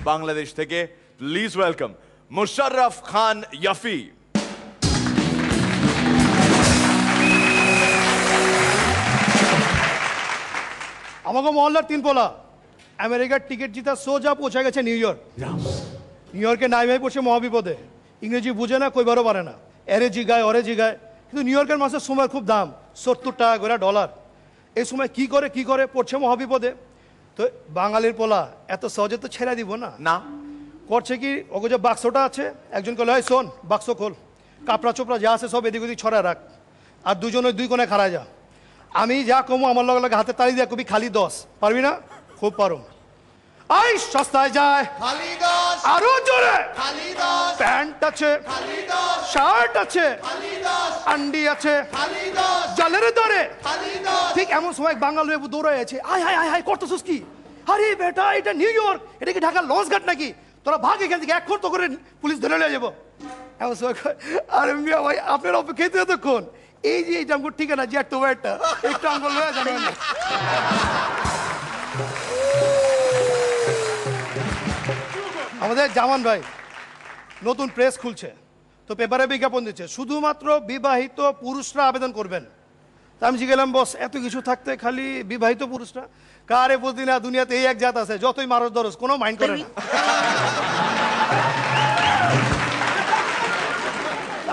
বাংলাদেশ থেকে please welcome Musharraf খান ইয়াফি। আমাকে মহল্লার তিন পোলা আমেরিকার টিকিট জিতা সোজা পৌঁছে গেছে নিউ ইয়র্ক। নিউ ইয়র্কে নাইমাই পড়ছে মহাবিপদে, ইংরেজি বুঝে না, কইবারও পারে না, এরে জিগায় অরে জিগায়। কিন্তু নিউ ইয়র্কের মাসের সময় খুব দাম, 70 টাকা করে ডলার। এই সময় কি করে পড়ছে মহাবিপদে। তো বাঙালির পোলা এত সহজে তো ছেড়ে দিব না, না করছে কি, ওকে যে বাক্সটা আছে একজনকে লয়, শোন বাক্স খোল, কাপড়া চোপড়া যা আছে সব এদিক ওদিক ছড়ায় রাখ, আর দুজন ওই দুই কোণে খাড়ায় যা। আমি যা কমো আমার লগে লগে হাতে তালি দিয়া কবি খালি 10, পারবি না? খুব পারো। আই সস্তায় যায় আরো জোরে, প্যান্ট আছে, শার্ট আছে, আন্ডি আছে, জলের দরে। ঠিক এমন সময় বাঙাল হয়ে দৌড়ে আছে, আয় হায় আয় হায় করতেছিস কি? আরে বেটা এটা নিউ ইয়র্ক, এটা কি ঢাকার লঞ্চ ঘাট নাকি? তোরা ভাগ এখান থেকে, এখন তো করে পুলিশ ধরে নিয়ে যাবো। এমন সময় আরে মিয়া ভাই আপনার অপেক্ষায় তো এতক্ষণ, এই যে এইটা আমার ঠিকানা যে একটা ওয়েটটা একটু আঙ্গুল হয়ে যাবে না। আমাদের জামান ভাই নতুন প্রেস খুলছে, তো পেপারে বিজ্ঞাপন দিচ্ছে শুধুমাত্র বিবাহিত পুরুষরা আবেদন করবেন। তা আমি জিজ্ঞেলাম বস এত কিছু থাকতে খালি বিবাহিত পুরুষরা? কারে বুঝি না, দুনিয়াতে এই এক জাত আছে যতই মারস দরস কোনো মাইন্ড করে না।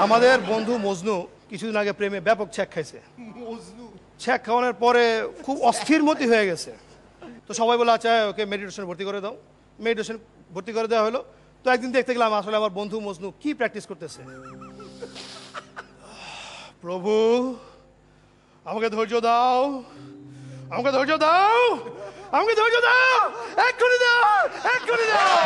আমাদের বন্ধু মজনু কিছুদিন আগে প্রেমে ব্যাপক ছ্যাক খাইছে। ছ্যাক খাওয়ানোর পরে খুব অস্থির মতি হয়ে গেছে। তো সবাই বলে আচ্ছা ওকে মেডিটেশনে ভর্তি করে দাও। মেডিটেশন ভর্তি করে দেওয়া হলো। তো একদিন দেখতে গেলাম আসলে আমার বন্ধু মজনু কি প্র্যাকটিস করতেছে। প্রভু আমাকে ধৈর্য দাও, আমাকে ধৈর্য দাও, আমাকে ধৈর্য দাও, এক্ষুনি দাও, এক্ষুনি দাও।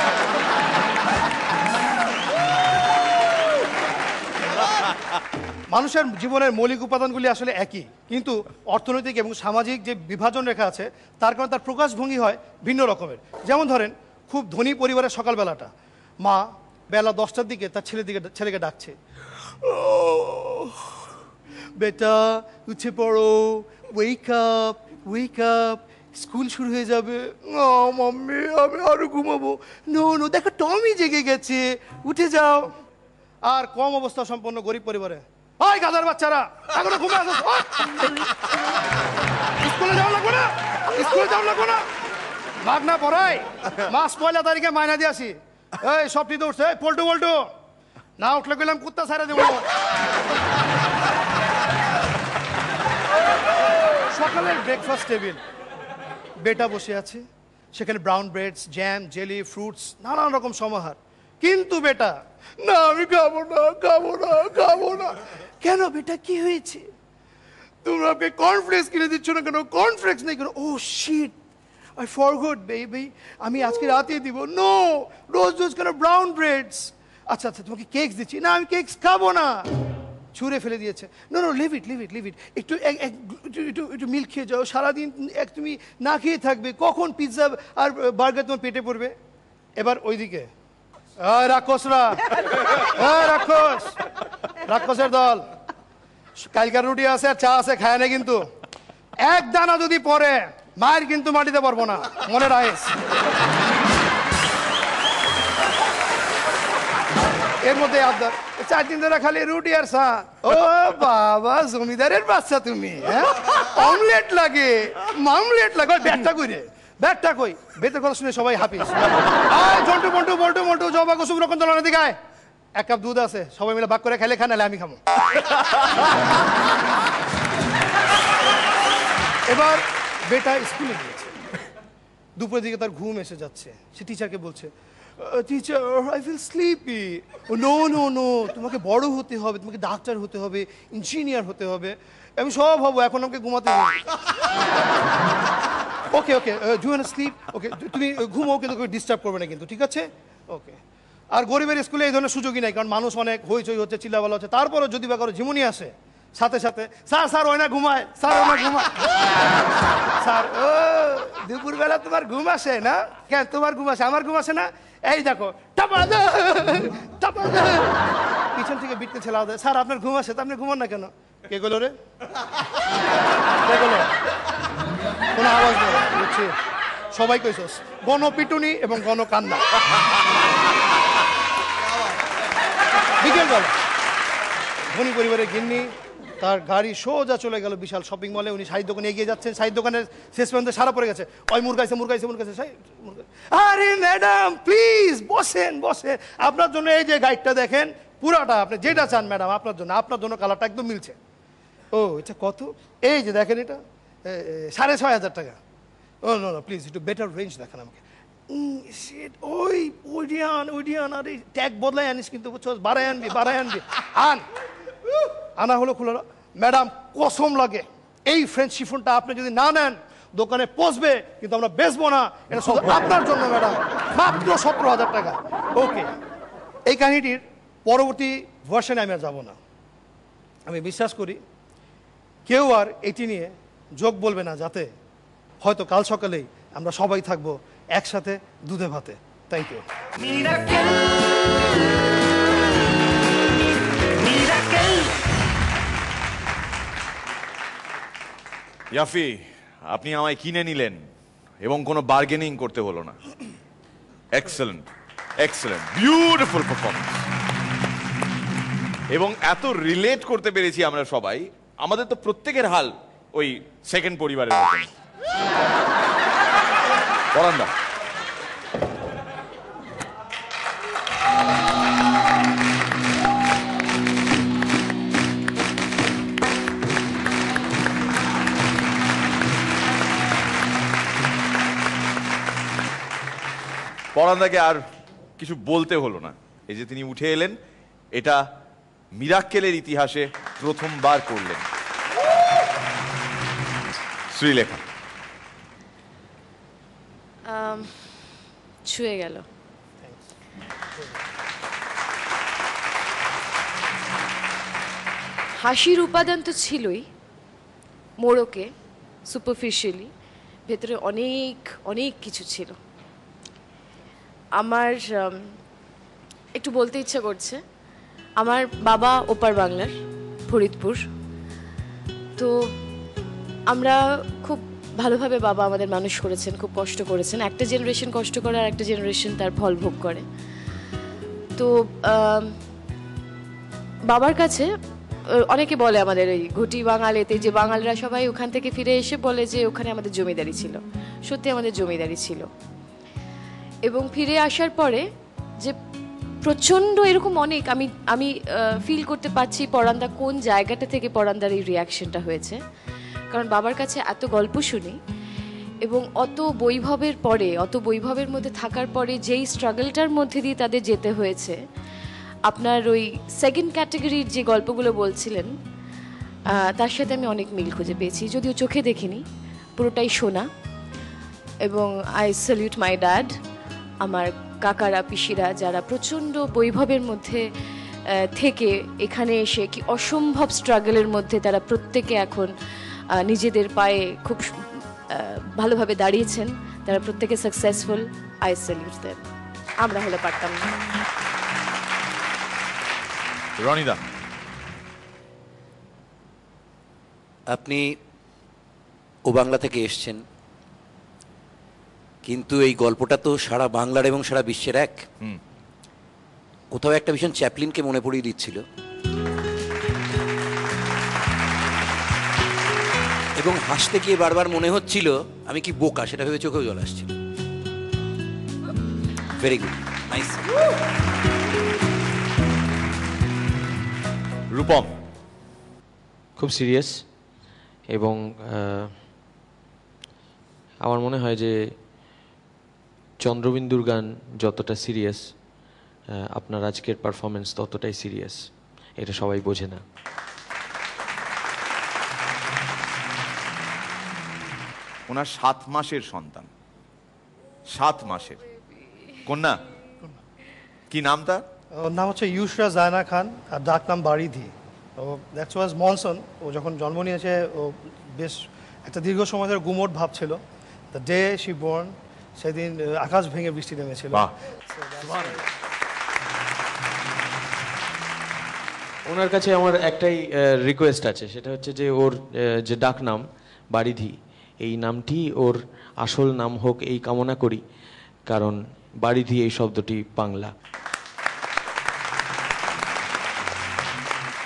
মানুষের জীবনের মৌলিক উপাদানগুলি আসলে একই, কিন্তু অর্থনৈতিক এবং সামাজিক যে বিভাজন রেখা আছে তার কারণে তার প্রকাশভঙ্গি হয় ভিন্ন রকমের। যেমন ধরেন খুব ধনী পরিবারের সকালবেলাটা, মা বেলা 10টার দিকে তার ছেলেকে ডাকছে, বেটা উঠে পড়ো, wake up, wake up, school শুরু হয়ে যাবে। মাম্মি আমি আরো ঘুমাবো। নো নো দেখো টমি জেগে গেছে, উঠে যাও। আর কম অবস্থা সম্পন্ন গরিব পরিবারে, ওই গাধার বাচ্চারা এখনো ঘুমে আসো, স্কুলে যাও লাগবে না, স্কুলে যাও লাগবে না, ভাগ না পড়াই মাস 1 তারিখে মাইনা দিয়ে আসি। এই সব টিতে উঠছে, পল্টু বল্টু না উঠলে গেলাম কুত্তা ছাড়া দেবো। সকালের ব্রেকফাস্ট টেবিল, বেটা বসে আছে, সেখানে brown breads, jam, jelly, fruits, নানান রকম সমাহার। কিন্তু বেটা না আমি খাবো না, খাবো না, খাবো না। কেন বেটা কি হয়েছে? তোমরা আমাকে কর্নফ্লেক্স কিনে দিচ্ছ না কেন? কর্নফ্লেক্স নেই কেন? ও শিট, আই ফরগট বেবি, আমি আজকে রাতে দিব। নো, রোজ রোজ কেন ব্রাউন ব্রেডস? আচ্ছা আচ্ছা তোমাকে কেকস দিচ্ছি। না আমি কেকস খাবো না, ছুঁড়ে ফেলে দিয়েছে। No no leave it, leave it, leave it, একটু একটু মিল্ক খেয়ে যাও, সারাদিন তুমি না খেয়ে থাকবে, কখন পিৎজা আর বার্গার তোমার পেটে পড়বে। এবার ওইদিকে রাক্ষসরা, রাক্ষস, রাক্ষসের দল, কালকার রুটি আছে আর চা আছে, খায় না কিন্তু এক দানা যদি পরে মায়ের কিন্তু মাটিতে পারবো না, মনে রাখিস। এর মধ্যে আবদার 4 দিন ধরে খালি রুটি আর চা। ও বাবা জমিদারের বাচ্চা তুমি, হ্যাঁ অমলেট লাগে, মামলেট লাগে, ব্যাটটা কই রে, ব্যাটটা কই? বেতের কথা শুনে সবাই হাফিজ। ঝন্টু মন্টু বল্টু মন্টু জবা কুসুম রকম দলানের দিকে আয়, 1 কাপ দুধ আছে, সবাই মিলে ভাগ করে খাইলে খান, নাহলে আমি খাবো। এবার বেটা স্কুলে গিয়েছে, দুপুরের দিকে তার ঘুম এসে যাচ্ছে। সে টিচারকে বলছে, teacher I feel sleepy. No no no, তোমাকে বড় হতে হবে, তোমাকে ডাক্তার হতে হবে, ইঞ্জিনিয়ার হতে হবে। আমি সব হবো, এখন আমাকে ঘুমাতে হবে। Okay okay do you want to sleep? Okay তুমি ঘুমাও, কিন্তু ডিস্টার্ব করবে না কিন্তু, ঠিক আছে? ওকে। আর গরিবের স্কুলে এই ধরনের সুযোগই নাই, কারণ মানুষ অনেক হইচই হচ্ছে, চিল্লাপাল্লা হচ্ছে। তারপরও যদি বা কারো ঝিমুনি আসে, সাথে সাথে স্যার স্যার ওই না ঘুমায়, স্যার ওই না ঘুমায়, স্যার ও দুপুরবেলা তোমার ঘুম আসে না কেন? তোমার ঘুম আসে, আমার ঘুম আসে না? এই দেখো পিছন থেকে বিটতে ছেলে, স্যার আপনার ঘুম আসে, তা আপনি ঘুমান না কেন? কে গেল রে? বলো কোনো আওয়াজ নেই বুঝছি সবাই কইছস গণপিটুনি এবং গণকান্না বিকেলবেলা ধনী পরিবারের গিন্নি তার গাড়ি সোজা চলে গেল বিশাল শপিং মলে উনি শাড়ির দোকানে এগিয়ে যাচ্ছেন শাড়ির দোকানের শেষ পর্যন্ত সারা পড়ে গেছে ওই মুরগাইছে আরে ম্যাডাম প্লিজ বসেন বসেন আপনার জন্য এই যে গাইডটা দেখেন পুরাটা আপনি যেটা চান ম্যাডাম আপনার জন্য কালারটা একদম মিলছে ও এটা কত এই যে দেখেন এটা 6,500 টাকা ও নো নো প্লিজ একটু বেটার রেঞ্জ দেখান আমাকে ওই ওইডিয়ান আরে ট্যাগ বদলাই আনিস কিন্তু বুঝছো বাড়াই আনবি আনা হলো খুলো ম্যাডাম কসম লাগে এই ফ্রেঞ্চ শিফনটা আপনি যদি না নেন দোকানে পচবে কিন্তু আমরা বেচবো না এটা শুধু আপনার জন্য ম্যাডাম মাত্র 17,000 টাকা ওকে এই কাহিনীটির পরবর্তী ভার্সনে আমি আর যাবো না আমি বিশ্বাস করি কেউ আর এটি নিয়ে যোগ বলবে না যাতে হয়তো কাল সকালেই আমরা সবাই থাকবো একসাথে দুধে ভাতে থ্যাংক ইউ ইয়াফি আপনি আমায় কিনে নিলেন এবং কোনো বার্গেনিং করতে হলো না এক্সেলেন্ট বিউটিফুল পারফরমেন্স এবং এত রিলেট করতে পেরেছি আমরা সবাই আমাদের তো প্রত্যেকের হাল ওই সেকেন্ড পরিবারের মতো পরান্দা পরান্দাকে আর কিছু বলতে হলো না এই যে তিনি উঠে এলেন এটা মিরাক্কেলের ইতিহাসে প্রথমবার করলেন শ্রীলেখা ছুঁয়ে গেল হাসির উপাদান তো ছিলই মোড়কে সুপারফিশিয়ালি ভেতরে অনেক অনেক কিছু ছিল আমার একটু বলতে ইচ্ছা করছে আমার বাবা ওপার বাংলার ফরিদপুর তো আমরা খুব ভালোভাবে বাবা আমাদের মানুষ করেছেন খুব কষ্ট করেছেন একটা জেনারেশন কষ্ট করে আর একটা জেনারেশন তার ফল ভোগ করে তো বাবার কাছে অনেকে বলে আমাদের এই ঘটি বাঙালিতে যে বাঙালিরা সবাই ওখান থেকে ফিরে এসে বলে যে ওখানে আমাদের জমিদারি ছিল সত্যি আমাদের জমিদারি ছিল এবং ফিরে আসার পরে যে প্রচণ্ড এরকম অনেক আমি ফিল করতে পারছি পরান্দা কোন জায়গাটা থেকে পরান্দার এই রিয়াকশনটা হয়েছে কারণ বাবার কাছে এত গল্প শুনি এবং অত বৈভবের মধ্যে থাকার পরে যেই স্ট্রাগলটার মধ্যে দিয়ে তাদের যেতে হয়েছে আপনার ওই সেকেন্ড ক্যাটাগরির যে গল্পগুলো বলছিলেন তার সাথে আমি অনেক মিল খুঁজে পেয়েছি যদিও চোখে দেখিনি পুরোটাই শোনা এবং আই স্যালিউট মাই ড্যাড আমার কাকারা পিসিরা যারা প্রচণ্ড বৈভবের মধ্যে থেকে এখানে এসে কি অসম্ভব স্ট্রাগলের মধ্যে তারা প্রত্যেকে এখন নিজেদের পায়ে খুব ভালোভাবে দাঁড়িয়েছেন তারা প্রত্যেকে সাকসেসফুল আই স্যালিউট দেম আমরা হলে পারতাম না রনিদা আপনি ও বাংলা থেকে এসছেন কিন্তু এই গল্পটা তো সারা বাংলার এবং সারা বিশ্বের এক কোথাও একটা ভীষণ চ্যাপলিনকে মনে পড়িয়ে দিচ্ছিল এবং হাসতে গিয়ে বারবার মনে হচ্ছিল আমি কি বোকা সেটা ভেবে চোখেও জল আসছিল ভেরি গুড নাইস রূপম খুব সিরিয়াস এবং আমার মনে হয় যে চন্দ্রবিন্দুর গান যতটা সিরিয়াস আপনার আজকের পারফরমেন্স ততটাই সিরিয়াস এটা সবাই বোঝে না ওনার 7 মাসের সন্তান 7 মাসের কন্যা কি নাম তার ওর নাম হচ্ছে ইউশরা জায়না খান আর ডাক নাম বারিধি ও দ্যাটস ওয়াজ মনসন ও যখন জন্ম নিয়েছে ও বেশ একটা দীর্ঘ সময় ধরে গুমোট ভাব ছিল দ্য ডে শি বর্ন সেদিন আকাশ ভেঙে বৃষ্টি নেমেছিল ওনার কাছে আমার একটাই রিকোয়েস্ট আছে সেটা হচ্ছে যে ওর যে ডাক নাম বারিধি এই নামটি ওর আসল নাম হোক এই কামনা করি, কারণ বারিধি এই শব্দটি বাংলা।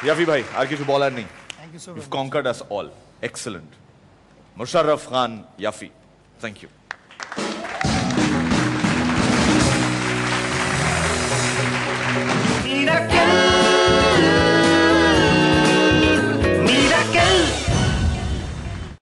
ইয়াফি ভাই আর কিছু বলার নেই, thank you so you've much. conquered us all. Excellent. Musharraf Khan Yafi, thank you.